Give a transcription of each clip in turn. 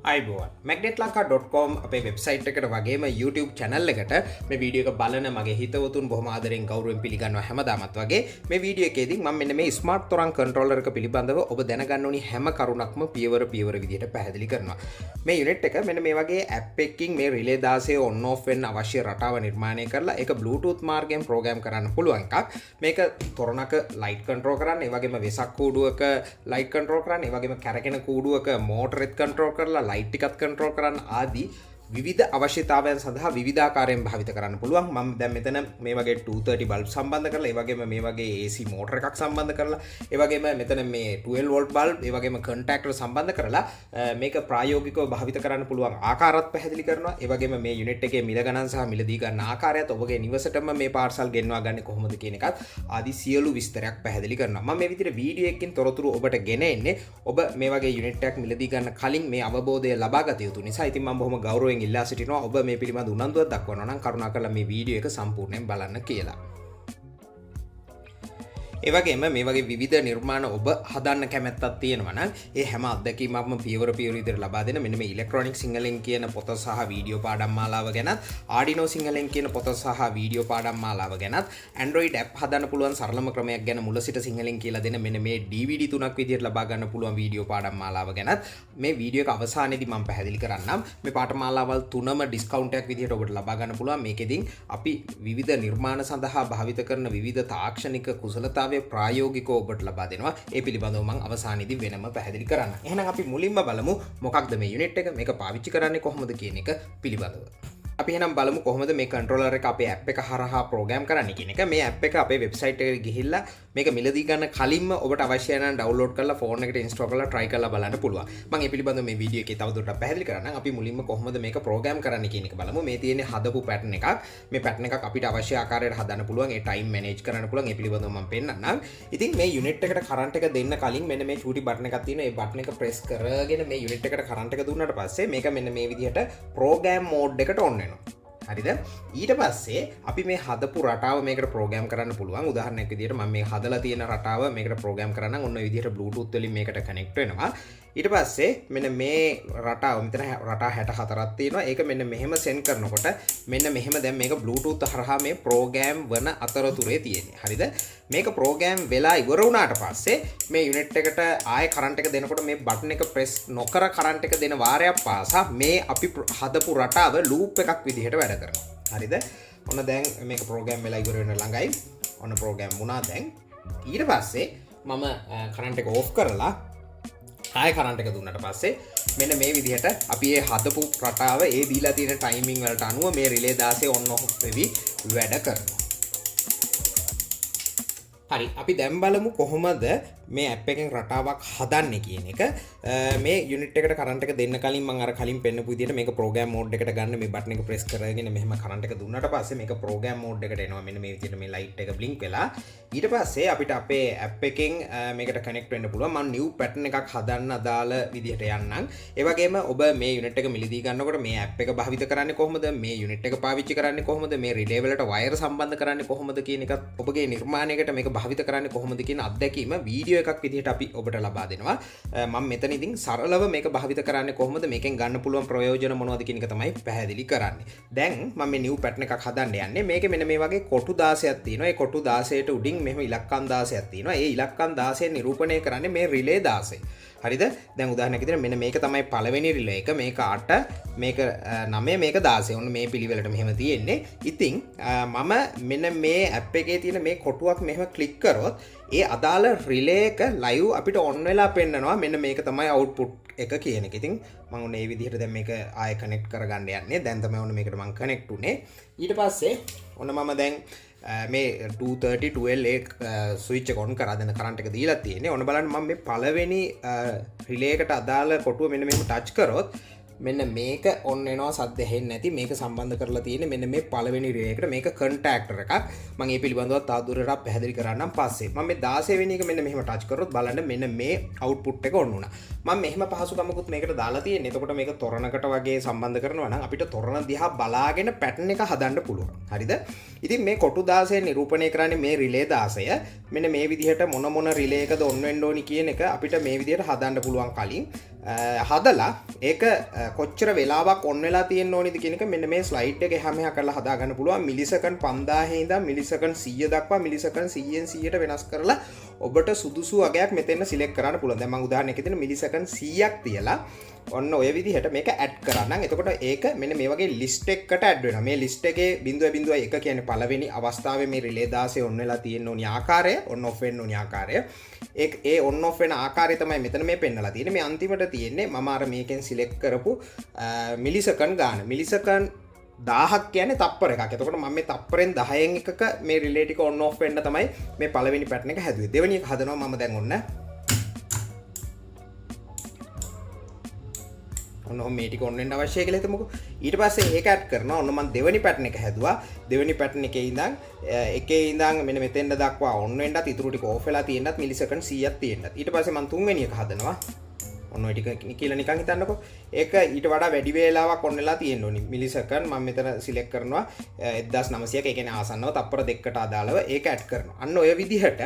අයිබෝන් magnetlaka.com අපේ website එකට වගේම YouTube channel එකට මේ වීඩියෝ එක බලන මගේ හිතවතුන් බොහොම ආදරෙන් ගෞරවයෙන් පිළිගන්නවා හැමදාමත් වගේ මේ වීඩියෝ එකේදී මම මෙන්න මේ ස්මාර්ට් තරංග කන්ට්‍රෝලර් එක පිළිබඳව ඔබ දැනගන්න ඕනි හැම කරුණක්ම පියවර විදිහට පැහැදිලි කරනවා මේ යුනිට් එක මෙන්න මේ වගේ ඇප් එකකින් මේ රිලේ 16 on off වෙන්න අවශ්‍ය රටාව නිර්මාණය කරලා ඒක Bluetooth මාර්ගයෙන් ප්‍රෝග්‍රෑම් කරන්න පුළුවන් එකක් මේක තොරණක ලයිට් කන්ට්‍රෝල් කරන්න ඒ වගේම වෙසක් කූඩුවක ලයිට් කන්ට්‍රෝල් කරන්න ඒ වගේම කැරකෙන කූඩුවක මෝටරෙත් කන්ට්‍රෝල් කරලා ලයිට් ටිකත් කන්ට්‍රෝල් කරන්න ආදී විවිධ අවශ්‍යතාවයන් සඳහා විවිධාකාරයෙන් භාවිත කරන්න පුළුවන් මම දැන් මෙතන මේ වගේ 230 බල්බ් සම්බන්ධ කරලා ඒ වගේම මේ වගේ AC මෝටර එකක් සම්බන්ධ කරලා ඒ වගේම මෙතන මේ 12 වෝල්ට් බල්බ් ඒ වගේම කන්ටැක්ටර් සම්බන්ධ කරලා මේක ප්‍රායෝගිකව භාවිත කරන්න පුළුවන් ආකාරات පැහැදිලි කරනවා ඒ වගේම මේ යුනිට් එකේ මිල ගණන් සහ මිලදී ගන්න ආකාරයත් ඔබගේ නිවසටම මේ පාර්සල් ගෙන්වා ගන්න කොහොමද කියන එකත් ආදී සියලු විස්තරයක් පැහැදිලි කරනවා මම මේ විදිහට වීඩියෝ එකකින් තොරතුරු ඔබට ගෙන එන්නේ ඔබ මේ වගේ යුනිට් එකක් මිලදී ගන්න කලින් මේ අවබෝධය ලබා ගත යුතු නිසා ඉතින් මම බොහොම ගෞරවයෙන් ඉල්ලා සිටිනවා ඔබ මේ පිළිබඳ උනන්දුවක් දක්වනවා නම් කරුණාකරලා මේ වීඩියෝ එක සම්පූර්ණයෙන් බලන්න කියලා. ඒ වගේම මේ වගේ විවිධ නිර්මාණ ඔබ හදන්න කැමැත්තක් තියෙනවා නම් ඒ හැම අත්දැකීමක්ම පියවර විදිහට ලබා දෙන මෙන්න මේ ඉලෙක්ට්‍රොනික සිංහලෙන් කියන පොත සහ වීඩියෝ පාඩම් මාලාව ගැනත් Arduino සිංහලෙන් කියන පොත සහ වීඩියෝ පාඩම් මාලාව ගැනත් Android app හදන්න පුළුවන් සරලම ක්‍රමයක් ගැන මුල සිට සිංහලෙන් කියලා දෙන මෙන්න මේ DVD තුනක් විදිහට ලබා ගන්න පුළුවන් වීඩියෝ පාඩම් මාලාව ගැනත් මේ වීඩියෝ එක අවසානයේදී මම පැහැදිලි කරන්නම් මේ පාඨමාලාවල් තුනම ඩිස්කවුන්ට් එකක් විදිහට ඔබට ලබා ගන්න පුළුවන් මේකෙදින් අපි විවිධ නිර්මාණ සඳහා භාවිත කරන විවිධ තාක්ෂණික කුසලතාවය ප්‍රායෝගිකව ඔබට ලබා දෙනවා ඒ පිළිබඳව මම අවසානයේදී වෙනම පැහැදිලි කරන්න. එහෙනම් අපි මුලින්ම බලමු මොකක්ද මේ යුනිට් එක මේක පාවිච්චි කරන්නේ කොහොමද කියන එක පිළිබඳව. අපි එහෙනම් බලමු කොහොමද මේ කන්ට්‍රෝලර් එක අපේ ඇප් එක හරහා ප්‍රෝග්‍රෑම් කරන්න කියන එක. මේ ඇප් එක අපේ වෙබ්සයිට් එකට ගිහිල්ලා මේක මිලදී ගන්න කලින්ම ඔබට අවශ්‍ය නම් ඩවුන්ලෝඩ් කරලා ෆෝන් එකට ඉන්ස්ටෝල් කරලා try කරලා බලන්න පුළුවන්. මම මේ පිළිබඳව මේ වීඩියෝ එකේ තවදුරටත් පැහැදිලි කරන්නම්. අපි මුලින්ම කොහොමද මේක ප්‍රෝග්‍රෑම් කරන්න කියන එක බලමු. මේ තියෙන්නේ හදපු පැටර්න් එකක්. මේ පැටර්න් එකක් අපිට අවශ්‍ය ආකාරයට හදන්න පුළුවන්. ඒ ටයිම් මැනේජ් කරන්න පුළුවන්. ඒ පිළිබඳව මම පෙන්නන්නම්. ඉතින් මේ යුනිට් එකට කරන්ට් එක දෙන්න කලින් මෙන්න මේ චූටි බටන් එකක් තියෙනවා. ඒ බටන් එක ප්‍රෙස් කරගෙන මේ යුනිට් එකට කරන්ට් එක දුන්නාට පස්සේ මේක මෙන්න මේ විදිහට ප්‍රෝග්‍රෑම් මෝඩ් එකට ඔන් වෙනවා. හරිද ඊට පස්සේ අපි මේ හදපු රටාව මේකට ප්‍රෝග්‍රෑම් කරන්න පුළුවන් උදාහරණයක් විදිහට මම මේ හදලා තියෙන රටාව මේකට ප්‍රෝග්‍රෑම් කරන්න ඔන්න ඔය විදිහට Bluetooth වලින් මේකට කනෙක්ට් වෙනවා ඊට පස්සේ මෙන්න මේ රටාව මෙතන රටා 64ක් තියෙනවා ඒක මෙන්න මෙහෙම සෙන්ඩ් කරනකොට මෙන්න මෙහෙම දැන් මේක Bluetooth හරහා මේ ප්‍රෝග්‍රෑම් වන අතරතුරේ තියෙන්නේ හරිද මේක ප්‍රෝග්‍රෑම් වෙලා ඉවර වුණාට පස්සේ මේ යුනිට් එකට ආයෙ කරන්ට් එක දෙනකොට මේ බටන් එක ප්‍රෙස් නොකර කරන්ට් එක දෙන වාරයක් පාසා මේ අපි හදපු රටාව ලූප් එකක් විදිහට වැඩ කරනවා හරිද ඔන්න දැන් මේක ප්‍රෝග්‍රෑම් වෙලා ඉවර වෙන ළඟයි ඔන්න ප්‍රෝග්‍රෑම් වුණා දැන් ඊට පස්සේ මම කරන්ට් එක ඕෆ් කරලා ආයෙ කරන්ට් එක දුන්නාට පස්සේ මෙන්න මේ විදිහට අපි මේ හදපු රටාව ඒ දීලා තියෙන ටයිමින් වලට අනුව මේ රිලේ 16 ඔන් ඔෆ් වෙවි වැඩ කරනවා හරි අපි දැන් බලමු කොහොමද මේ ඇප් එකෙන් රටාවක් හදන්නේ කියන එක මේ යුනිට් එකට කරන්ට් එක දෙන්න කලින් මම අර කලින් පෙන්නපු විදිහට මේක ප්‍රෝග්‍රෑම් මෝඩ් එකට ගන්න මේ බටන් එක ප්‍රෙස් කරගෙන මෙහෙම කරන්ට් එක දුන්නාට පස්සේ මේක ප්‍රෝග්‍රෑම් මෝඩ් එකට එනවා මෙන්න මේ විදිහට මේ ලයිට් එක බ්ලින්ක් වෙලා ඊට පස්සේ අපිට අපේ ඇප් එකෙන් මේකට කනෙක්ට් වෙන්න පුළුවන් මම නිව් පැටර්න් එකක් හදන්න අදාළ විදිහට යන්නම් ඒ වගේම ඔබ මේ යුනිට් එක මිලදී ගන්නකොට මේ ඇප් එක භාවිත කරන්නේ කොහොමද මේ යුනිට් එක පාවිච්චි කරන්නේ කොහොමද මේ රිලේ වලට වයර් සම්බන්ධ කරන්නේ කොහොමද කියන එකත් ඔබගේ නිර්මාණයකට මේක භාවිත කරන්නේ කොහොමද කියන අත්දැකීම වීඩියෝ එකක් විදිහට අපි ඔබට ලබා දෙනවා මම මෙතන ඉතින් සරලව මේක භාවිත කරන්නේ කොහොමද මේකෙන් ගන්න පුළුවන් ප්‍රයෝජන මොනවද කියන එක තමයි පැහැදිලි කරන්නේ දැන් මම මේ නිව් පැටර්න් එකක් හදන්න යන්නේ මේකේ මෙන්න මේ වගේ කොටු 16ක් තියෙනවා ඒ කොටු 16ට උඩින් මෙහෙම ඉලක්කම් 16ක් තියෙනවා ඒ ඉලක්කම් 16 නිරූපණය කරන්නේ මේ රිලේ 16 හරිද දැන් උදාහරණයක් විදිහට මෙන්න මේක තමයි පළවෙනි රිලේ එක මේක 8 මේක 9 මේක 16 ඔන්න මේ පිළිවෙලට මෙහෙම තියෙන්නේ ඉතින් මම මෙන්න මේ ඇප් එකේ තියෙන මේ කොටුවක් මෙහෙම ක්ලික් කරොත් ඒ අදාළ රිලේ එක ලයිව් අපිට ඔන් වෙලා පෙන්නනවා මෙන්න මේක තමයි අවුට්පුට් එක කියන එක. ඉතින් මම ඔන්න මේ විදිහට දැන් මේක ආයෙ කනෙක්ට් කරගන්න යන්නේ. දැන් තමයි ඔන්න මේකට මම කනෙක්ට් උනේ. ඊට පස්සේ ඔන්න මම දැන් මේ 230 12 ස්විච් එක ඔන් කරා දැන් කරන්ට් එක දීලා තියෙන්නේ. ඔන්න බලන්න මම මේ පළවෙනි රිලේ එකට අදාළ කොටුව මෙන්න මෙහෙම ටච් කරොත් මෙන්න මේක ඔන් වෙනවා සද්ද ඇහෙන්නේ නැති මේක සම්බන්ධ කරලා තියෙන්නේ මෙන්න මේ පළවෙනි රිලේ එකට මේක කන්ටැක්ටර් එකක් මම මේ පිළිබඳව තවදුරටත් පැහැදිලි කරන්නම් පස්සේ මම මේ 16 වෙනි එක මෙන්න මෙහෙම ටච් කරොත් බලන්න මෙන්න මේ අවුට්පුට් එක ඔන් වුණා මම මෙහෙම පහසුකමකුත් මේකට දාලා තියෙන්නේ එතකොට මේක තොරණකට වගේ සම්බන්ධ කරනවා නම් අපිට තොරණ දිහා බලාගෙන පැටර්න් එක හදන්න පුළුවන් හරිද ඉතින් මේ කොටු 16 නිරූපණය කරන්නේ මේ රිලේ 16 මෙන්න මේ විදිහට මොන රිලේ එකද ඔන් වෙන්න ඕනි කියන එක අපිට මේ විදිහට හදන්න පුළුවන් කලින් හදලා ඒක කොච්චර වෙලාවක් ඔන් වෙලා තියෙන්න ඕනේද කියන එක මෙන්න මේ ස්ලයිඩ් එකේ හැම එකක් කරලා හදා ගන්න පුළුවන්. මිලිසෙකන්ඩ් 5000 ඉඳන් මිලිසෙකන්ඩ් 100 දක්වා මිලිසෙකන්ඩ් 100න් 100ට වෙනස් කරලා ඔබට සුදුසු වගයක් මෙතන සිලෙක්ට් කරන්න පුළුවන්. දැන් මම උදාහරණයක් විදිහට මිලිසෙකන්ඩ් 100ක් තියලා ඔන්න ඔය විදිහට මේක ඇඩ් කරන්නම්. එතකොට ඒක මෙන්න මේ වගේ ලිස්ට් එකකට ඇඩ් වෙනවා. මේ ලිස්ට් එකේ 0.01 කියන්නේ පළවෙනි අවස්ථාවේ මේ රිලේ 16 ඔන් වෙලා තියෙන්න ඕනි ආකාරය, ඔන් ඔෆ් වෙන්න ඕනි ආකාරය. ඒ ඔන් ඔෆ් වෙන ආකාරය තමයි මෙතන මේ පෙන්නලා තියෙන්නේ. මේ අන්තිමට තියෙන්නේ මම අර මේකෙන් සිලෙක්ට් කරපු මිලිසෙකන්ඩ් ගාන. මිලිසෙකන්ඩ් 1000ක් කියන්නේ තප්පර එකක්. එතකොට මම මේ තප්පරෙන් 10න් එකක මේ රිලේ ටික ඔන් ඔෆ් වෙන්න තමයි මේ පළවෙනි පැටර්න් එක හැදුවේ. දෙවෙනි එක හදනවා මම දැන් ඔන්න මේ ටික ඔන් වෙන්න අවශ්‍යයි කියලා හිතමුකෝ. ඊට පස්සේ ඒක ඇඩ් කරනවා. ඔන්න මම දෙවෙනි පැටර්න් එක හැදුවා. දෙවෙනි පැටර්න් එකේ ඉඳන් මෙන්න මෙතෙන්ද දක්වා ඔන් වෙන්නත් ඉතුරු ටික ඕෆ් වෙලා තියෙන්නත් මිලිසෙකන්ඩ් 100ක් තියෙන්නත්. ඊට පස්සේ මම තුන්වෙනි එක හදනවා. ඔන්න ඔය ටික කියලා නිකන් හිතන්නකෝ. ඒක ඊට වඩා වැඩි වේලාවක් ඔන් වෙලා තියෙන්න ඕනි. මිලිසෙකන්ඩ් මම මෙතන සිලෙක්ට් කරනවා 1900ක. ඒ කියන්නේ ආසන්නව තප්පර දෙකකට අදාළව ඒක ඇඩ් කරනවා. අන්න ඔය විදිහට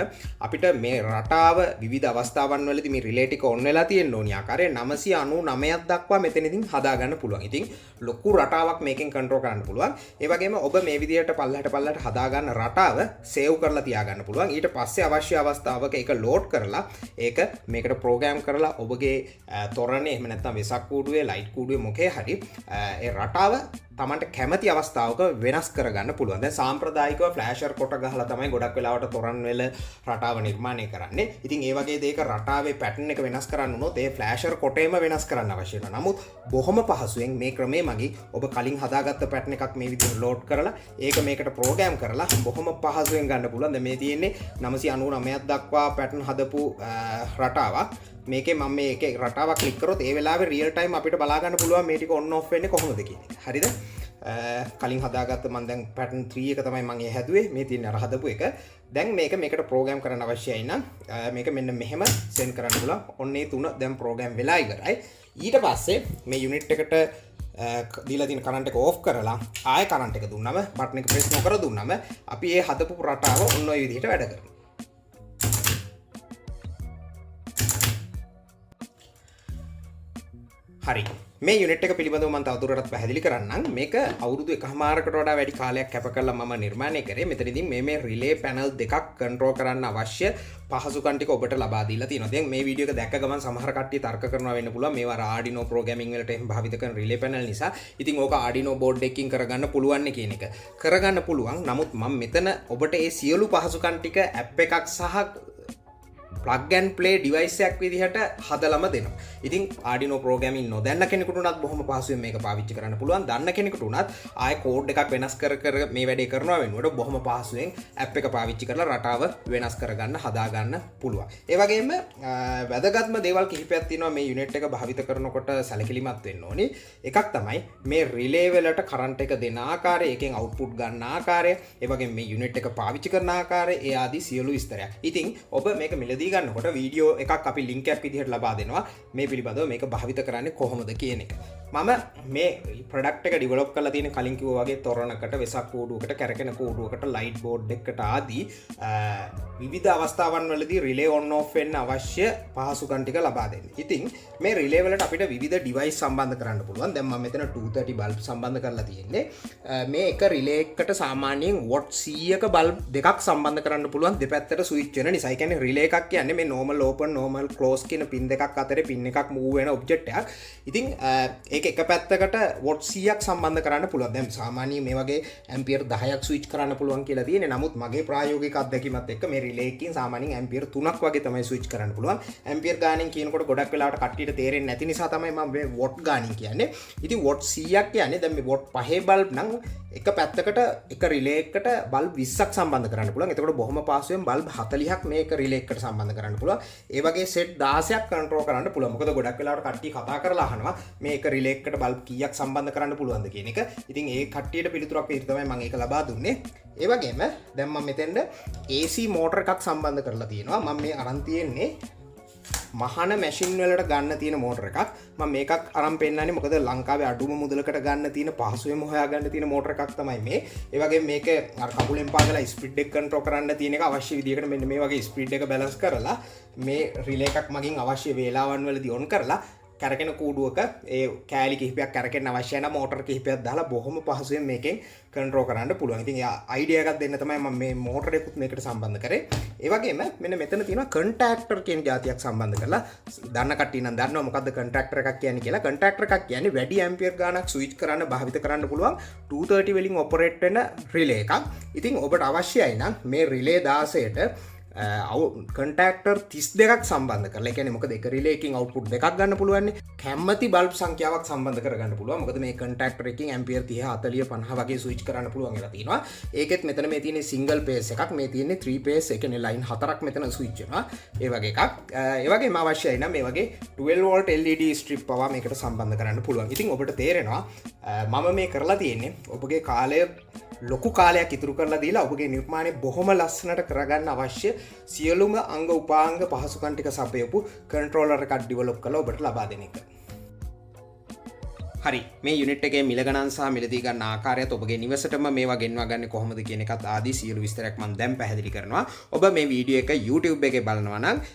අපිට මේ රටාව විවිධ අවස්ථාවන් වලදී මේ රිලේ ටික ඔන් වෙලා තියෙන්න ඕනි ආකාරය 999ක් දක්වා මෙතනකින් හදා ගන්න පුළුවන්. ඉතින් ලොකු රටාවක් මේකෙන් කන්ට්‍රෝල් කරන්න පුළුවන්. ඒ වගේම ඔබ මේ විදිහට පල්ලහට හදා ගන්න රටාව සේව් කරලා තියා ගන්න පුළුවන්. ඊට පස්සේ අවශ්‍ය අවස්ථාවක ඒක ලෝඩ් කරලා ඒක මේකට ප්‍රෝග්‍රෑම් කරලා ඔබගේ තොරණේ එහෙම නැත්නම් වෙසක් කූඩුවේ ලයිට් කූඩුවේ මොකේ හරි ඒ රටාව තමන්ට කැමති අවස්ථාවක වෙනස් කරගන්න පුළුවන්. දැන් සාම්ප්‍රදායිකව ෆ්ලෑෂර් කොට ගහලා තමයි ගොඩක් වෙලාවට තොරන් වල රටාව නිර්මාණය කරන්නේ. ඉතින් ඒ වගේ දෙයක රටාවේ පැටර්න් එක වෙනස් කරන්න උනොත් ඒ ෆ්ලෑෂර් කොටේම වෙනස් කරන්න අවශ්‍ය වෙනවා. නමුත් බොහොම පහසුවෙන් මේ ක්‍රමයේ මගින් ඔබ කලින් හදාගත්ත පැටර්න් එකක් මේ විදිහට ලෝඩ් කරලා ඒක මේකට ප්‍රෝග්‍රෑම් කරලා බොහොම පහසුවෙන් ගන්න පුළුවන්. දැන් මේ තියෙන්නේ 999ක් දක්වා පැටර්න් හදපු රටාවක්. මේකේ මම මේකේ රටාවක් ක්ලික් කරොත් ඒ වෙලාවේ රියල් ටයිම් අපිට බලා ගන්න පුළුවන් මේ ටික ඔන් ඔෆ් වෙන්නේ කොහොමද කියන එක. හරිද? කලින් හදාගත්ත මම දැන් පැටර්න් 3 එක තමයි මම හැදුවේ. මේ තියෙන අර හදපු එක. දැන් මේකට ප්‍රෝග්‍රෑම් කරන්න අවශ්‍යයි නම් මේක මෙන්න මෙහෙම සෙන්ඩ් කරන්න පුළුවන්. ඔන්න ඒ තුන දැන් ප්‍රෝග්‍රෑම් වෙලා ඉවරයි. ඊට පස්සේ මේ යුනිට් එකට දීලා තියෙන කරන්ට් එක ඕෆ් කරලා ආයෙ කරන්ට් එක දුන්නම බටන් එක ප්‍රෙස් නොකර දුන්නම අපි ඒ හදපු රටාව ඔන්න ඔය විදිහට වැඩ කරනවා. හරි. මේ යුනිට් එක පිළිබඳව මම තවදුරටත් පැහැදිලි කරන්නම්. මේක අවුරුදු 1කමාරකට වඩා වැඩි කාලයක් කැප කරලා මම නිර්මාණය කරේ. මෙතනදී මේ රිලේ පැනල් දෙකක් කන්ට්‍රෝල් කරන්න අවශ්‍ය පහසුකම් ටික ඔබට ලබා දීලා තියෙනවා. දැන් මේ වීඩියෝ එක දැක්ක ගමන් සමහර කට්ටිය තර්ක කරනවා වෙන්න පුළුවන්. මේවා Arduino programming වලට එහෙම භාවිත කරන රිලේ පැනල් නිසා. ඉතින් ඕක Arduino board එකකින් කරගන්න පුළුවන් නේ කියන එක. කරගන්න පුළුවන්. නමුත් මම මෙතන ඔබට මේ සියලු පහසුකම් ටික ඇප් එකක් සහ plug and play device එකක් විදිහට හදලම දෙනවා. ඉතින් Arduino programming නොදන්න කෙනෙකුට උනත් බොහොම පහසුවෙන් මේක පාවිච්චි කරන්න පුළුවන්. දන්න කෙනෙකුට උනත් ආයෙ කෝඩ් එකක් වෙනස් කර මේ වැඩේ කරනවා වෙනුවට බොහොම පහසුවෙන් app එක පාවිච්චි කරලා රටාව වෙනස් කරගන්න හදා ගන්න පුළුවන්. ඒ වගේම වැදගත්ම දේවල් කිහිපයක් තියෙනවා මේ යුනිට් එක භාවිත කරනකොට සැලකිලිමත් වෙන්න ඕනි. එකක් තමයි මේ රිලේ වලට කරන්ට් එක දෙන ආකාරය, ඒකෙන් අවුට්පුට් ගන්න ආකාරය, ඒ වගේම මේ යුනිට් එක පාවිච්චි කරන ආකාරය, ඒ ආදී සියලු විස්තරයක්. ඉතින් ඔබ මේක මිලදී ගන්නකොට වීඩියෝ එකක් අපි ලින්ක් එකක් විදිහට ලබා දෙනවා මේ පිළිබඳව මේක භාවිත කරන්නේ කොහොමද කියන එක. මම මේ ප්‍රොඩක්ට් එක ඩෙවලොප් කරලා තියෙන කලින් කිව්වා වගේ තොරණකට, වෙසක් කූඩුවකට, කැරකෙන කූඩුවකට, ලයිට් බෝඩ් එකකට ආදී විවිධ අවස්ථාවන් වලදී රිලේ ඔන් ඔෆ් වෙන්න අවශ්‍ය පහසුකම් ටික ලබා දෙන්නේ. ඉතින් මේ රිලේ වලට අපිට විවිධ ඩිවයිස් සම්බන්ධ කරන්න පුළුවන්. දැන් මම මෙතන 230 බල්බ් සම්බන්ධ කරලා තියෙන්නේ. මේ එක රිලේ එකකට සාමාන්‍යයෙන් වොට් 100ක බල්බ් දෙකක් සම්බන්ධ කරන්න පුළුවන් දෙපැත්තට ස්විච් වෙන නිසා. ඒ කියන්නේ රිලේ එකක් කියන්නේ මේ normal open normal close කියන පින් දෙකක් අතරේ පින් එකක් move වෙන ඔබ්ජෙක්ට් එකක්. ඉතින් ඒක එක පැත්තකට වොට් 100ක් සම්බන්ධ කරන්න පුළුවන්. දැන් සාමාන්‍යයෙන් මේ වගේ ඇම්පියර් 10ක් ස්විච් කරන්න පුළුවන් කියලා තියෙන්නේ. නමුත් මගේ ප්‍රායෝගික අත්දැකීමත් එක්ක මේ රිලේ එකකින් සාමාන්‍යයෙන් ඇම්පියර් 3ක් වගේ තමයි ස්විච් කරන්න පුළුවන්. ඇම්පියර් ගාණෙන් කියනකොට ගොඩක් වෙලාවට කට්ටියට තේරෙන්නේ නැති නිසා තමයි මම මේ වොට් ගාණින් කියන්නේ. ඉතින් වොට් 100ක් කියන්නේ දැන් මේ වොට් 5 බල්බ් නම් එක පැත්තකට එක රිලේ එකකට බල්බ් 20ක් සම්බන්ධ කරන්න පුළුවන්. එතකොට බොහොම පහසුවෙන් බල්බ් 40ක් මේක රිලේ එකට සම්බන්ධ කරන්න පුළුවන්. ඒ වගේ සෙට් 16ක් කන්ට්‍රෝල් කරන්න පුළුවන්. මොකද ගොඩක් වෙලාවට කට්ටිය කතා කරලා අහනවා මේ එක රිලේ එකකට බල්බ් කීයක් සම්බන්ධ කරන්න පුළුවන්ද කියන එක. ඉතින් ඒ කට්ටියට පිළිතුරක් විදිහට තමයි මම ඒක ලබා දුන්නේ. ඒ වගේම දැන් මම මෙතෙන්ද AC මෝටර එකක් සම්බන්ධ කරලා තියෙනවා. මම මේ අරන් තියෙන්නේ මහන මැෂින් වලට ගන්න තියෙන මෝටර එකක්. මම මේකක් අරන් පෙන්නන්නේ මොකද ලංකාවේ අඩුම මුදලකට ගන්න තියෙන පහසුවෙන්ම හොයා ගන්න තියෙන මෝටර එකක් තමයි මේ. ඒ වගේම මේක අර කකුලෙන් පාගලා ස්පීඩ් එක කන්ට්‍රෝල් කරන්න තියෙන එක අවශ්‍ය විදිහකට මෙන්න මේ වගේ ස්පීඩ් එක බැලන්ස් කරලා මේ රිලේ එකක් මගින් අවශ්‍ය වේලාවන් වලදී ඔන් කරලා කැරකෙන කූඩුවක ඒ කෑලි කිහිපයක් කැරකෙන්න අවශ්‍ය නැහැ මෝටර කිහිපයක් දාලා බොහොම පහසුවෙන් මේකෙන් කන්ට්‍රෝල් කරන්න පුළුවන්. ඉතින් අයිඩියා එකක් දෙන්න තමයි මම මේ මෝටර එකත් මේකට සම්බන්ධ කරේ. ඒ වගේම මෙන්න මෙතන තියෙනවා කන්ටැක්ටර් කියන જાතියක් සම්බන්ධ කරලා දන්න කට්ටිය නම් දන්නවා මොකද්ද කන්ටැක්ටර් එකක් කියන්නේ කියලා. කන්ටැක්ටර් එකක් කියන්නේ වැඩි ඇම්පියර් ගාණක් ස්විච් කරන්න භාවිත කරන්න පුළුවන් 230 වලින් ඔපරේට් වෙන රිලේ එකක්. ඉතින් ඔබට අවශ්‍යයි නම් මේ රිලේ 16ට කන්ටැක්ටර් 32ක් සම්බන්ධ කරලා. ඒ කියන්නේ මොකද එක රිලේකින් අවුට්පුට් දෙකක් ගන්න පුළුවන්. කැමැති බල්බ් සංඛ්‍යාවක් සම්බන්ධ කරගන්න පුළුවන්. මොකද මේ කන්ටැක්ටර් එකකින් ඇම්පියර් 30 40 50 වගේ ස්විච් කරන්න පුළුවන් වෙලා තියෙනවා. ඒකෙත් මෙතන මේ තියෙන්නේ සිංගල් පේස් එකක්. මේ තියෙන්නේ 3 පේස්. ඒ කියන්නේ ලයින් 4ක් මෙතන ස්විච් වෙනවා. ඒ වගේ එකක්. ඒ වගේම අවශ්‍යයි නම් මේ වගේ 12 වෝල්ට් LED ස්ට්‍රිප් පවා මේකට සම්බන්ධ කරන්න පුළුවන්. ඉතින් ඔබට තේරෙනවා මම මේ කරලා තියෙන්නේ ඔබගේ කාලය ලොකු කාලයක් ඉතුරු කරලා දීලා ඔබගේ නිර්මාණය බොහොම ලස්සනට කරගන්න අවශ්‍ය සියලුම අංග උපාංග පහසුකම් ටික සපයපු කන්ට්‍රෝලර් එකක් ඩෙවලොප් කරලා ඔබට ලබා දෙන එක. හරි මේ යුනිට් එකේ මිල ගණන් සහ මිලදී ගන්න ආකාරයත් ඔබගේ නිවසටම මේවා ගෙන්වා ගන්න කොහොමද කියන එකත් ආදී සියලු විස්තරයක් මම දැන් පැහැදිලි කරනවා. ඔබ මේ වීඩියෝ එක YouTube එකේ බලනවා නම්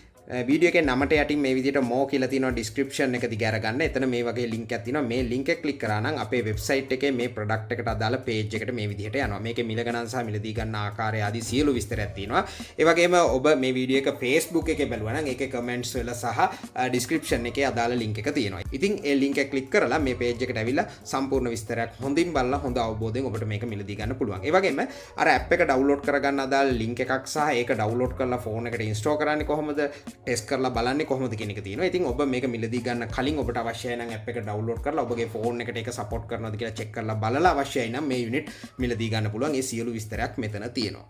වීඩියෝ එකේ නමට යටින් මේ විදිහට more කියලා තියෙනවා description එක දිග අරගන්න. එතන මේ වගේ link එකක් තියෙනවා. මේ link එක click කරා නම් අපේ website එකේ මේ product එකට අදාළ page එකට මේ විදිහට යනවා. මේකේ මිල ගණන් සහ මිලදී ගන්න ආකාරය ආදී සියලු විස්තරයක් තියෙනවා. ඒ වගේම ඔබ මේ වීඩියෝ එක Facebook එකේ බලුවා නම් ඒකේ comments වල සහ description එකේ අදාළ link එක තියෙනවා. ඉතින් ඒ link එක click කරලා මේ page එකට ඇවිල්ලා සම්පූර්ණ විස්තරයක් හොඳින් බලලා හොඳ අවබෝධයෙන් ඔබට මේක මිලදී ගන්න පුළුවන්. ඒ වගේම අර app එක download කරගන්න අදාළ link එකක් සහ ඒක download කරලා phone එකට install කරන්නේ කොහොමද ටෙස්ට් කරලා බලන්නේ කොහොමද කියන එක තියෙනවා. ඉතින් ඔබ මේක මිලදී ගන්න කලින් ඔබට අවශ්‍යයි නම් app එක download කරලා ඔබගේ phone එකට ඒක support කරනවද කියලා check කරලා බලලා අවශ්‍යයි නම් මේ unit මිලදී ගන්න පුළුවන්. ඒ සියලු විස්තරයක් මෙතන තියෙනවා.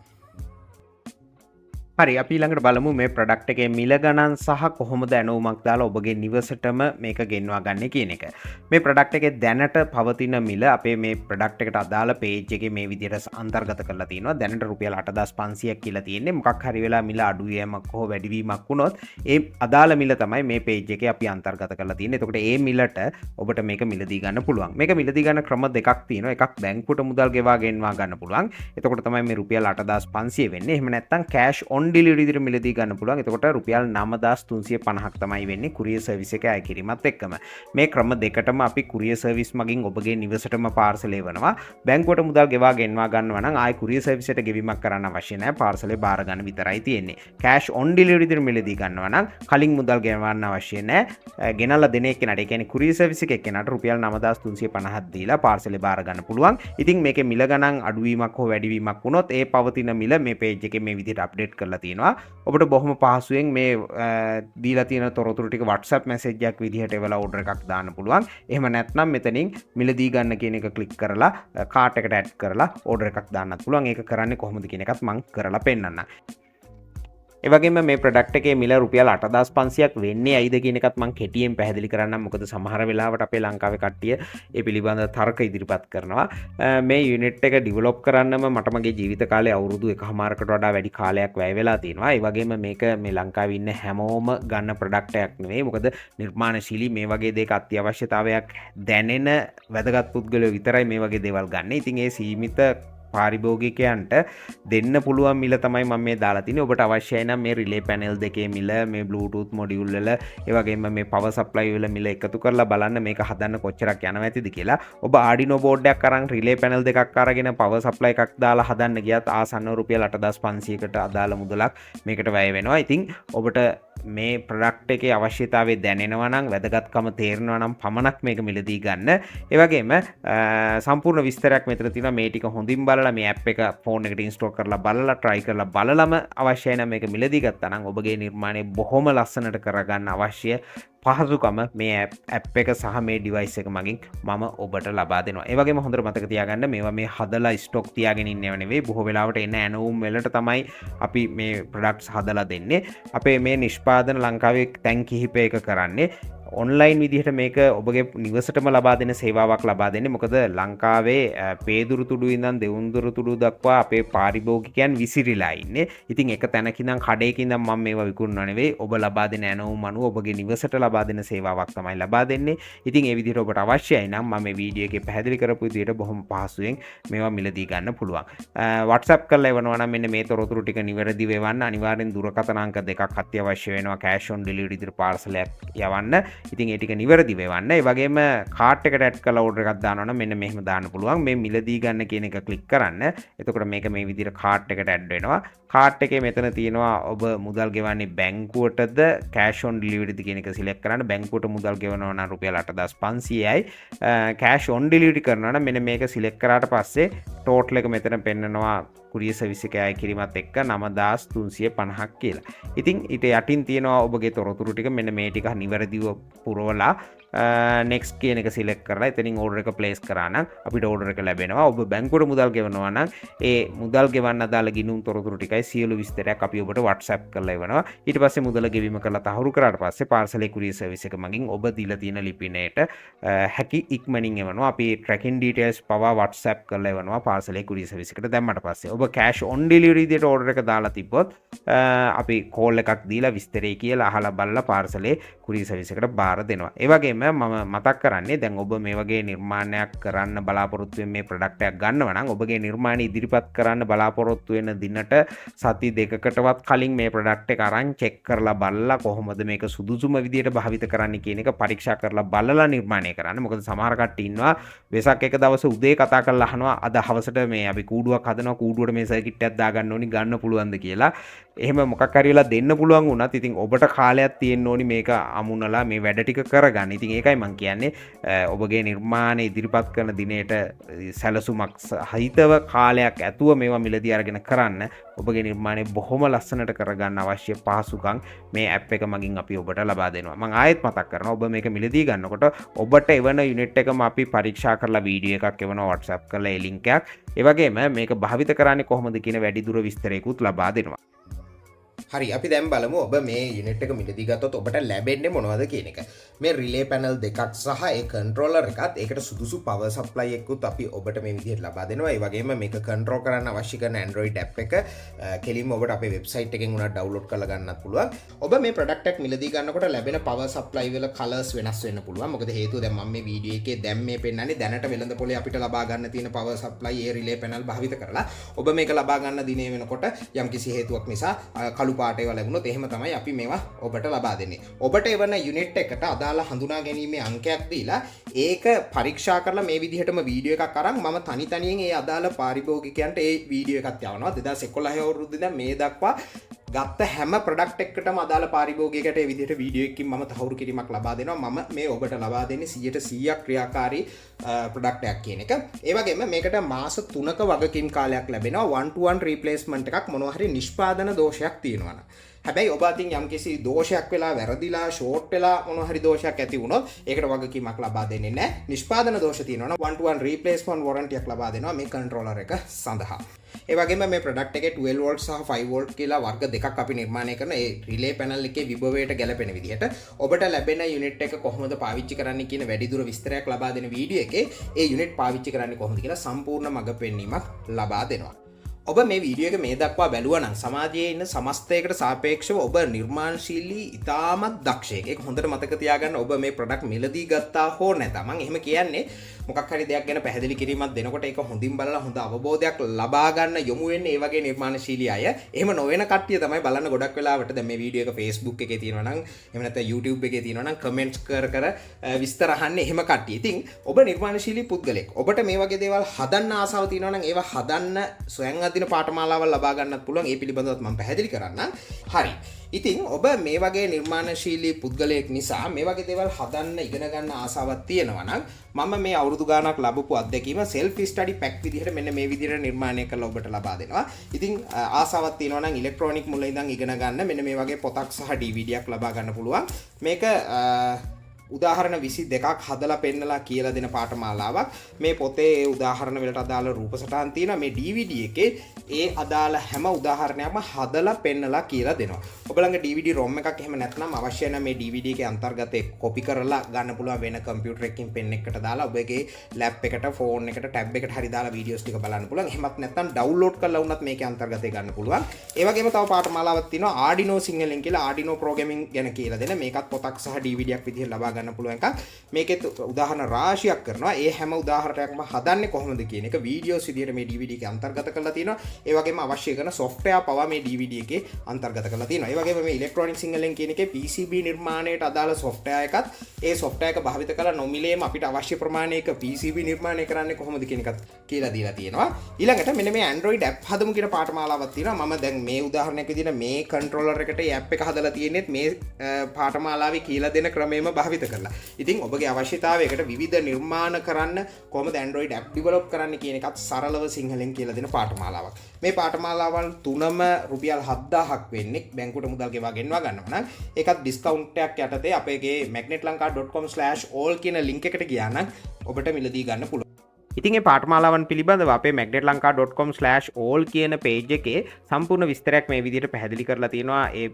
හරි අපි ළඟට බලමු මේ ප්‍රොඩක්ට් එකේ මිල ගණන් සහ කොහොමද ඇනවුමක් දාලා ඔබගේ නිවසටම මේක ගෙන්වා ගන්න කියන එක. මේ ප්‍රොඩක්ට් එකේ දැනට පවතින මිල අපේ මේ ප්‍රොඩක්ට් එකට අදාළ page එකේ මේ විදිහට අන්තර්ගත කරලා තියෙනවා. දැනට රුපියල් 8500ක් කියලා තියෙන්නේ. මොකක් හරි වෙලා මිල අඩු වීමක් හෝ වැඩි වීමක් වුණොත් ඒ අදාළ මිල තමයි මේ page එකේ අපි අන්තර්ගත කරලා තියෙන්නේ. එතකොට ඒ මිලට ඔබට මේක මිලදී ගන්න පුළුවන්. මේක මිලදී ගන්න ක්‍රම දෙකක් තියෙනවා. එකක් බැංකුවට මුදල් ගෙවා ගෙන්වා ගන්න පුළුවන්. එතකොට තමයි මේ රුපියල් 8500 වෙන්නේ. එහෙම නැත්නම් cash on delivery විදිහට මිලදී ගන්න පුළුවන්. එතකොට රුපියල් 9350ක් තමයි වෙන්නේ courier service එක අය කිරීමත් එක්කම. මේ ක්‍රම දෙකටම අපි courier service මගින් ඔබගේ නිවසටම පාර්සල් එවනවා. බැංකුවට මුදල් ගෙවා ගෙන්වා ගන්නවා නම් ආයි courier service එකට ගෙවීමක් කරන්න අවශ්‍ය නැහැ. පාර්සලේ බාර ගන්න විතරයි තියෙන්නේ. cash on delivery විදිහට මිලදී ගන්නවා නම් කලින් මුදල් ගෙවන්න අවශ්‍ය නැහැ. ගෙනල්ලා දෙන එක්කෙනාට ඒ කියන්නේ courier service එකේ එක්කෙනාට රුපියල් 9350ක් දීලා පාර්සලේ බාර ගන්න පුළුවන්. ඉතින් මේකේ මිල ගණන් අඩුවීමක් හෝ වැඩිවීමක් වුණොත් ඒ පවතින මිල මේ page එකේ මේ විදිහට අප්ඩේට් කරලා තියෙනවා. ඔබට බොහොම පහසුවෙන් මේ දීලා තියෙන තොරතුරු ටික WhatsApp message එකක් විදිහට එවලා order එකක් දාන්න පුළුවන්. එහෙම නැත්නම් මෙතනින් මිලදී ගන්න කියන එක click කරලා cart එකට add කරලා order එකක් දාන්නත් පුළුවන්. ඒක කරන්නේ කොහොමද කියන එකත් මම කරලා පෙන්නන්නම්. ඒ වගේම මේ ප්‍රොඩක්ට් එකේ මිල රුපියල් 8500ක් වෙන්නේ ඇයිද කියන එකත් මම කෙටියෙන් පැහැදිලි කරන්නම්. මොකද සමහර වෙලාවට අපේ ලංකාවේ කට්ටිය ඒ පිළිබඳ තර්ක ඉදිරිපත් කරනවා. මේ යුනිට් එක ඩෙවලොප් කරන්නම මට මගේ ජීවිත කාලේ අවුරුදු 1කමාරකට වඩා වැඩි කාලයක් වැය වෙලා තියෙනවා. ඒ වගේම මේක මේ ලංකාවේ ඉන්න හැමෝම ගන්න ප්‍රොඩක්ට් එකක් නෙවෙයි. මොකද නිර්මාණශීලී මේ වගේ දෙයක අත්‍යවශ්‍යතාවයක් දැනෙන වැදගත් පුද්ගලයෝ විතරයි මේ වගේ දේවල් ගන්න. ඉතින් ඒ සීමිත පාරිභෝගිකයන්ට දෙන්න පුළුවන් මිල තමයි මම මේ දාලා තින්නේ. ඔබට අවශ්‍යයි නම් මේ රිලේ පැනල් දෙකේ මිල, මේ බ්ලූටූත් මොඩියුල් වල, ඒ වගේම මේ පවර් සප්ලයි වල මිල එකතු කරලා බලන්න මේක හදන්න කොච්චරක් යනවා ඇතිද කියලා. ඔබ Arduino බෝඩ් එකක් අරන් රිලේ පැනල් දෙකක් අරගෙන පවර් සප්ලයි එකක් දාලා හදන්න ගියත් ආසන්නව රුපියල් 8500කට අදාළ මුදලක් මේකට වැය වෙනවා. ඉතින් ඔබට මේ ප්‍රොඩක්ට් එකේ අවශ්‍යතාවය දැනෙනවා නම්, වැදගත්කම තේරෙනවා නම් පමණක් මේක මිලදී ගන්න. ඒ වගේම සම්පූර්ණ විස්තරයක් මෙතන තියෙනවා. මේ ටික හොඳින් බලලා මේ app එක phone එකට install කරලා බලලා try කරලා බලලම අවශ්‍යයි නම් මේක මිලදී ගත්තා නම් ඔබගේ නිර්මාණය බොහොම ලස්සනට කරගන්න අවශ්‍ය පහසුකම මේ app එක සහ මේ device එක මගින් මම ඔබට ලබා දෙනවා. ඒ වගේම හොඳට මතක තියාගන්න මේවා මේ හදලා stock තියාගෙන ඉන්නව නෙවෙයි. බොහෝ වෙලාවට එන ඇනවුම් වලට තමයි අපි මේ products හදලා දෙන්නේ. අපේ මේ නිෂ්පාදන ලංකාවේ තැන් කිහිපයක කරන්නේ ඔන්ලයින් විදිහට මේක ඔබගේ නිවසටම ලබා දෙන සේවාවක් ලබා දෙන්නේ. මොකද ලංකාවේ පේදුරු තුඩු ඉඳන් දෙවුන්දුරු තුඩු දක්වා අපේ පාරිභෝගිකයන් විසිරිලා ඉන්නේ. ඉතින් එක තැනක ඉඳන් කඩේක ඉඳන් මම මේවා විකුණනවා නෙවෙයි. ඔබ ලබා දෙන ඇනවුම් අනුව ඔබගේ නිවසට ලබා දෙන සේවාවක් තමයි ලබා දෙන්නේ. ඉතින් ඒ විදිහට ඔබට අවශ්‍යයි නම් මම මේ වීඩියෝ එකේ පැහැදිලි කරපු විදිහට බොහොම පහසුවෙන් මේවා මිලදී ගන්න පුළුවන්. WhatsApp කරලා එවනවා නම් මෙන්න මේ තොරතුරු ටික නිවැරදිව එවන්න. අනිවාර්යෙන් දුරකථන අංක දෙකක් අත්‍යවශ්‍ය වෙනවා. cash on delivery විදිහට පාර්සලයක් යවන්න. ඉතින් ඒ ටික නිවැරදිව එවන්න. ඒ වගේම කාට් එකට ඇඩ් කරලා ඕඩර් එකක් දානවා නම් මෙන්න මෙහෙම දාන්න පුළුවන්. මේ මිලදී ගන්න කියන එක ක්ලික් කරන්න. එතකොට මේක මේ විදිහට කාට් එකට ඇඩ් වෙනවා. කාට් එකේ මෙතන තියෙනවා ඔබ මුදල් ගෙවන්නේ බැංකුවටද කෑෂ් ඔන් ඩිලිවරිද කියන එක සිලෙක්ට් කරන්න. බැංකුවට මුදල් ගෙවනවා නම් රුපියල් 8500යි. කෑෂ් ඔන් ඩිලිවරි කරනවා නම් මෙන්න මේක සිලෙක්ට් කරාට පස්සේ ටෝටල් එක මෙතන පෙන්නනවා කුරිය සර්විස් එක අය කිරීමත් එක්ක 9350ක් කියලා. ඉතින් ඊට යටින් තියෙනවා ඔබගේ තොරතුරු ටික. මෙන්න මේ ටික නිවැරදිව පුරවලා next කියන එක සිලෙක්ට් කරලා එතනින් ඕඩර් එක ප්ලේස් කරා නම් අපිට ඕඩර් එක ලැබෙනවා. ඔබ බැංකුවට මුදල් ගෙවනවා නම් ඒ මුදල් ගෙවන්න අදාළ ගිණුම් තොරතුරු ටිකයි සියලු විස්තරයක් අපි ඔබට WhatsApp කරලා එවනවා. ඊට පස්සේ මුදල ගෙවීම කරලා තහවුරු කරාට පස්සේ පාර්සලේ කුරිය සර්විස් එක මගින් ඔබ දීලා තියෙන ලිපිනයට හැකි ඉක්මනින් එවනවා. අපි tracking details පවා WhatsApp කරලා එවනවා පාර්සලේ කුරිය සර්විස් එකට දැම්මට පස්සේ. ඔබ cash on delivery විදියට ඕඩර් එක දාලා තිබ්බොත් අපි කෝල් එකක් දීලා විස්තරේ කියලා අහලා බලලා පාර්සලේ කුරිය සර්විස් එකට බාර දෙනවා. ඒ වගේම මම මතක් කරන්නේ දැන් ඔබ මේ වගේ නිර්මාණයක් කරන්න බලාපොරොත්තු වෙන මේ ප්‍රොඩක්ට් එකක් ගන්නවා නම් ඔබගේ නිර්මාණය ඉදිරිපත් කරන්න බලාපොරොත්තු වෙන දිනට සති දෙකකටවත් කලින් මේ ප්‍රොඩක්ට් එක අරන් චෙක් කරලා බලලා කොහොමද මේක සුදුසුම විදියට භාවිත කරන්න කියන එක පරීක්ෂා කරලා බලලා නිර්මාණය කරන්න. මොකද සමහර කට්ටිය ඉන්නවා වෙසක් එක දවස් උදේ කතා කරලා අහනවා අද හවසට මේ අපි කූඩුවක් හදනවා කූඩුවට මේ සර්කිට් එකක් දාගන්න ඕනි ගන්න පුළුවන්ද කියලා. එහෙම මොකක් හරි වෙලා දෙන්න පුළුවන් වුණත් ඉතින් ඔබට කාලයක් තියෙන්න ඕනි මේක අමුණලා මේ වැඩ ටික කරගන්න. ඉතින් ඒකයි මම කියන්නේ ඔබගේ නිර්මාණය ඉදිරිපත් කරන දිනේට සැලසුමක් සහිතව කාලයක් ඇතුව මේවා මිලදී අරගෙන කරන්න. ඔබගේ නිර්මාණය බොහොම ලස්සනට කරගන්න අවශ්‍ය පහසුකම් මේ ඇප් එක මගින් අපි ඔබට ලබා දෙනවා. මම ආයෙත් මතක් කරනවා ඔබ මේක මිලදී ගන්නකොට ඔබට එවන යුනිට් එකම අපි පරීක්ෂා කරලා වීඩියෝ එකක් එවනවා WhatsApp කරලා ඒ ලින්ක් එකක්. ඒ වගේම මේක භාවිත කරන්නේ කොහොමද කියන වැඩිදුර විස්තරයකුත් ලබා දෙනවා. හරි අපි දැන් බලමු ඔබ මේ යුනිට් එක මිලදී ගත්තොත් ඔබට ලැබෙන්නේ මොනවද කියන එක. මේ රිලේ පැනල් දෙකක් සහ ඒ කන්ට්‍රෝලර් එකත් ඒකට සුදුසු පවර් සප්ලයි එකකුත් අපි ඔබට මේ විදිහට ලබා දෙනවා. ඒ වගේම මේක කන්ට්‍රෝල් කරන්න අවශ්‍ය කරන Android app එක කෙලින්ම ඔබට අපේ වෙබ්සයිට් එකෙන් උනා ඩවුන්ලෝඩ් කරලා ගන්නත් පුළුවන්. ඔබ මේ ප්‍රොඩක්ට් එක මිලදී ගන්නකොට ලැබෙන පවර් සප්ලයි වල කලර්ස් වෙනස් වෙන්න පුළුවන්. මොකද හේතුව දැන් මම මේ වීඩියෝ එකේ දැන් මේ පෙන්නන්නේ දැනට වෙළඳ පොලේ අපිට ලබා ගන්න තියෙන පවර් සප්ලයි ඒ රිලේ පැනල් භාවිත කරලා ඔබ මේක ලබා ගන්න දිනේ වෙනකොට යම්කිසි හේතුවක් නිසා කළු පාට ඒවා ලැබුණොත් එහෙම තමයි අපි මේවා ඔබට ලබා දෙන්නේ. ඔබට එවන යුනිට් එකට අදාළ හඳුනා ගැනීමේ අංකයක් දීලා ඒක පරීක්ෂා කරලා මේ විදිහටම වීඩියෝ එකක් අරන් මම තනි තනියෙන් ඒ අදාළ පාරිභෝගිකයන්ට ඒ වීඩියෝ එකක් යවනවා. 2011 අවුරුද්දේ ඉඳන් මේ දක්වා ගත්ත හැම ප්‍රොඩක්ට් එකකටම අදාළ පාරිභෝගිකයට ඒ විදිහට වීඩියෝ එකකින් මම තහවුරු කිරීමක් ලබා දෙනවා. මම මේ ඔබට ලබා දෙන්නේ 100% ක්‍රියාකාරී ප්‍රොඩක්ට් එකක් කියන එක. ඒ වගේම මේකට මාස 3ක වගකීම් කාලයක් ලැබෙනවා. 1-to-1 රීප්ලේස්මන්ට් එකක් මොනවා හරි නිෂ්පාදන දෝෂයක් තියෙනවා නම්. හැබැයි ඔබ අතින් යම්කිසි දෝෂයක් වෙලා වැරදිලා ෂෝට් වෙලා මොනවා හරි දෝෂයක් ඇති වුණොත් ඒකට වගකීමක් ලබා දෙන්නේ නැහැ. නිෂ්පාදන දෝෂ තියෙනවා නම් 1-to-1 රීප්ලේස්මන්ට් වොරන්ටි එකක් ලබා දෙනවා මේ කන්ට්‍රෝලර් එක සඳහා. ඒ වගේම මේ ප්‍රොඩක්ට් එකේ 12 වෝල්ට් සහ 5 වෝල්ට් කියලා වර්ග දෙකක් අපි නිර්මාණය කරන ඒ රිලේ පැනල් එකේ විභවයට ගැලපෙන විදිහට ඔබට ලැබෙන යුනිට් එක කොහොමද පාවිච්චි කරන්න කියන වැඩිදුර විස්තරයක් ලබා දෙන වීඩියෝ එකේ ඒ යුනිට් පාවිච්චි කරන්නේ කොහොමද කියලා සම්පූර්ණ මඟ පෙන්වීමක් ලබා දෙනවා. ඔබ මේ වීඩියෝ එක මේ දක්වා බැලුවා නම් සමාජයේ ඉන්න සමස්තයකට සාපේක්ෂව ඔබ නිර්මාණශීලී ඉතාමත් දක්ෂයෙක්. ඒක හොඳට මතක තියාගන්න. ඔබ මේ ප්‍රොඩක්ට් මිලදී ගත්තා හෝ නැත. මම එහෙම කියන්නේ මොකක් හරි දෙයක් ගැන පැහැදිලි කිරීමක් දෙනකොට ඒක හොඳින් බලලා හොඳ අවබෝධයක් ලබා ගන්න යොමු වෙන්නේ ඒ වගේ නිර්මාණශීලී අය. එහෙම නොවන කට්ටිය තමයි බලන්න ගොඩක් වෙලාවට දැන් මේ වීඩියෝ එක Facebook එකේ තියෙනවා නම් එහෙම නැත්නම් YouTube එකේ තියෙනවා නම් කමෙන්ට්ස් කර විස්තර අහන්නේ එහෙම කට්ටිය. ඉතින් ඔබ නිර්මාණශීලී පුද්ගලෙක්. ඔබට මේ වගේ දේවල් හදන්න ආසාව තියෙනවා නම් ඒවා හදන්න සොයන් අදින පාඨමාලාවල් ලබා ගන්නත් පුළුවන්. ඒ පිළිබඳවත් මම පැහැදිලි කරන්නම්. හරි. ඉතින් ඔබ මේ වගේ නිර්මාණශීලී පුද්ගලයෙක් නිසා මේ වගේ දේවල් හදන්න ඉගෙන ගන්න ආසාවක් තියෙනවා නම් මම මේ අවුරුදු ගාණක් ලැබපු අත්දැකීම self study pack විදිහට මෙන්න මේ විදිහට නිර්මාණය කරලා ඔබට ලබා දෙනවා. ඉතින් ආසාවක් තියෙනවා නම් ඉලෙක්ට්‍රොනික මුල ඉඳන් ඉගෙන ගන්න මෙන්න මේ වගේ පොතක් සහ DVD එකක් ලබා ගන්න පුළුවන්. මේක උදාහරණ 22ක් හදලා පෙන්නලා කියලා දෙන පාඨමාලාවක්. මේ පොතේ ඒ උදාහරණ වලට අදාළ රූප සටහන් තියෙනවා. මේ DVD එකේ ඒ අදාළ හැම උදාහරණයක්ම හදලා පෙන්නලා කියලා දෙනවා. ඔබ ළඟ DVD ROM එකක් එහෙම නැත්නම් අවශ්‍ය නම් මේ DVD එකේ අන්තර්ගතය කොපි කරලා ගන්න පුළුවන් වෙන කම්පියුටර් එකකින් පෙන් එකකට දාලා ඔබගේ ලැප් එකට, ෆෝන් එකට, ටැබ් එකට හරි දාලා වීඩියෝස් ටික බලන්න පුළුවන්. එහෙමත් නැත්නම් ඩවුන්ලෝඩ් කරලා වුණත් මේකේ අන්තර්ගතය ගන්න පුළුවන්. ඒ වගේම තව පාඨමාලාවක් තියෙනවා Arduino සිංහලෙන් කියලා Arduino programming ගැන කියලා දෙන. මේකත් පොතක් සහ DVD එකක් විදිහට ලබා ගන්න පුළුවන් එකක්. මේකෙත් උදාහරණ රාශියක් කරනවා. ඒ හැම උදාහරණයක්ම හදන්නේ කොහොමද කියන එක වීඩියෝස් විදියට මේ DVD එකේ අන්තර්ගත කරලා තියෙනවා. ඒ වගේම අවශ්‍ය කරන software පවා මේ DVD එකේ අන්තර්ගත කරලා තියෙනවා. ඒ වගේම මේ ඉලෙක්ට්‍රොනික සිංහලෙන් කියන එකේ PCB නිර්මාණයට අදාළ software එකත් ඒ software එක භාවිත කරලා නොමිලේම අපිට අවශ්‍ය ප්‍රමාණයක PCB නිර්මාණය කරන්නේ කොහොමද කියන එකත් කියලා දීලා තියෙනවා. ඊළඟට මෙන්න මේ Android app හදමු කියන පාඨමාලාවක් තියෙනවා. මම දැන් මේ උදාහරණයක් විදිහට මේ controller එකට මේ app එක හදලා තියෙනෙත් මේ පාඨමාලාවේ කියලා දෙන ක්‍රමයේම භාවිත කරලා. ඉතින් ඔබගේ අවශ්‍යතාවයකට විවිධ නිර්මාණ කරන්න කොහොමද Android app develop කරන්න කියන එකත් සරලව සිංහලෙන් කියලා දෙන පාඨමාලාවක්. මේ පාඨමාලාවල් තුනම රුපියල් 7000ක් වෙන්නේ බැංකුවට මුදල් ගෙවා ගෙන්වා ගන්නවා නම් ඒකත් ඩිස්කවුන්ට් එකක් යටතේ අපේගේ magnetlanka.com/all කියන link එකට ගියා නම් ඔබට මිලදී ගන්න පුළුවන්. ඉතින් මේ පාඨමාලාවන් පිළිබඳව අපේ magnetlanka.com/all කියන page එකේ සම්පූර්ණ විස්තරයක් මේ විදිහට පැහැදිලි කරලා තියෙනවා. ඒ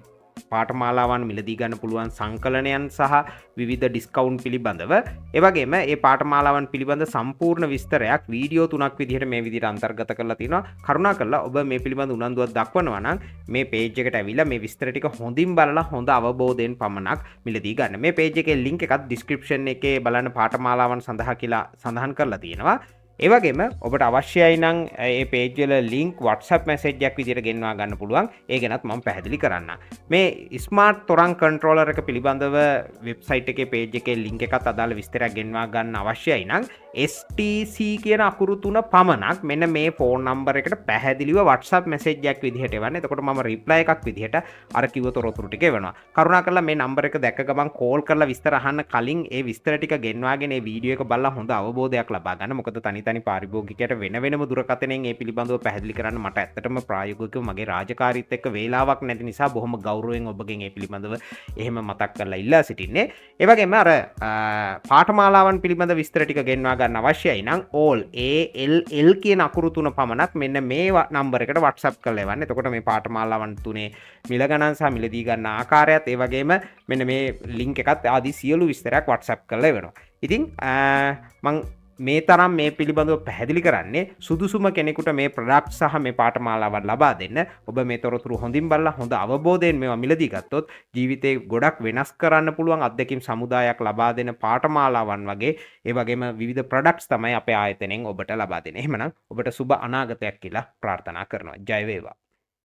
පාඨමාලාවන් මිලදී ගන්න පුළුවන් සංකලනයන් සහ විවිධ ඩිස්කවුන්ට් පිළිබඳව. ඒ වගේම මේ පාඨමාලාවන් පිළිබඳ සම්පූර්ණ විස්තරයක් වීඩියෝ 3ක් විදිහට මේ විදිහට අන්තර්ගත කරලා තිනවා. කරුණාකරලා ඔබ මේ පිළිබඳ උනන්දුවක් දක්වනවා නම් මේ page එකට ඇවිල්ලා මේ විස්තර ටික හොඳින් බලලා හොඳ අවබෝධයෙන් පමණක් මිලදී ගන්න. මේ page එකේ link එකත් description එකේ බලන්න පාඨමාලාවන් සඳහා කියලා සඳහන් කරලා තියෙනවා. ඒ වගේම ඔබට අවශ්‍යයි නම් මේ page වල link WhatsApp message එකක් විදිහට ගෙන්වා ගන්න පුළුවන්. ඒ ගැනත් මම පැහැදිලි කරන්න. මේ smart තොරන් controller එක පිළිබඳව website එකේ page එකේ link එකත් අදාළ විස්තරයක් ගෙන්වා ගන්න අවශ්‍යයි නම් STC කියන අකුරු තුන පමණක් මෙන්න මේ phone number එකට පැහැදිලිව WhatsApp message එකක් විදිහට එවන්න. එතකොට මම reply එකක් විදිහට අර කිව්ව තොරතුරු ටික එවනවා. කරුණාකරලා මේ number එක දැක්ක ගමන් call කරලා විස්තර අහන්න කලින් ඒ විස්තර ටික ගෙන්වාගෙන මේ වීඩියෝ එක බලලා හොඳ අවබෝධයක් ලබා ගන්න. මොකද තනි පාරිභෝගිකයට වෙන වෙනම දුරකථනයෙන් මේ පිළිබඳව පැහැදිලි කරන්න මට ඇත්තටම ප්‍රායෝගිකව මගේ රාජකාරීත් එක්ක වේලාවක් නැති නිසා බොහොම ගෞරවයෙන් ඔබගෙන් මේ පිළිබඳව එහෙම මතක් කරලා ඉල්ලා සිටින්නේ. ඒ වගේම අර පාඨමාලාවන් පිළිබඳ විස්තර ටික ගෙන්වා ගන්න අවශ්‍යයි නම් all කියන අකුරු තුන පමණක් මෙන්න මේ නම්බර් එකට WhatsApp කරලා එවන්න. එතකොට මේ පාඨමාලාවන් තුනේ මිල ගණන් සහ මිලදී ගන්න ආකාරයත් ඒ වගේම මෙන්න මේ link එකත් ආදී සියලු විස්තරයක් WhatsApp කරලා එවනවා. ඉතින් මම මේ තරම් මේ පිළිබඳව පැහැදිලි කරන්නේ සුදුසුම කෙනෙකුට මේ ප්‍රොඩක්ට් සහ මේ පාඨමාලාවන් ලබා දෙන්න. ඔබ මේ තොරතුරු හොඳින් බලලා හොඳ අවබෝධයෙන් මේවා මිලදී ගත්තොත් ජීවිතේ ගොඩක් වෙනස් කරන්න පුළුවන් අත්දැකීම් සමුදායක් ලබා දෙන පාඨමාලාවන් වගේ ඒ වගේම විවිධ ප්‍රොඩක්ට්ස් තමයි අපේ ආයතනයෙන් ඔබට ලබා දෙන්නේ. එහෙමනම් ඔබට සුබ අනාගතයක් කියලා ප්‍රාර්ථනා කරනවා. ජය වේවා.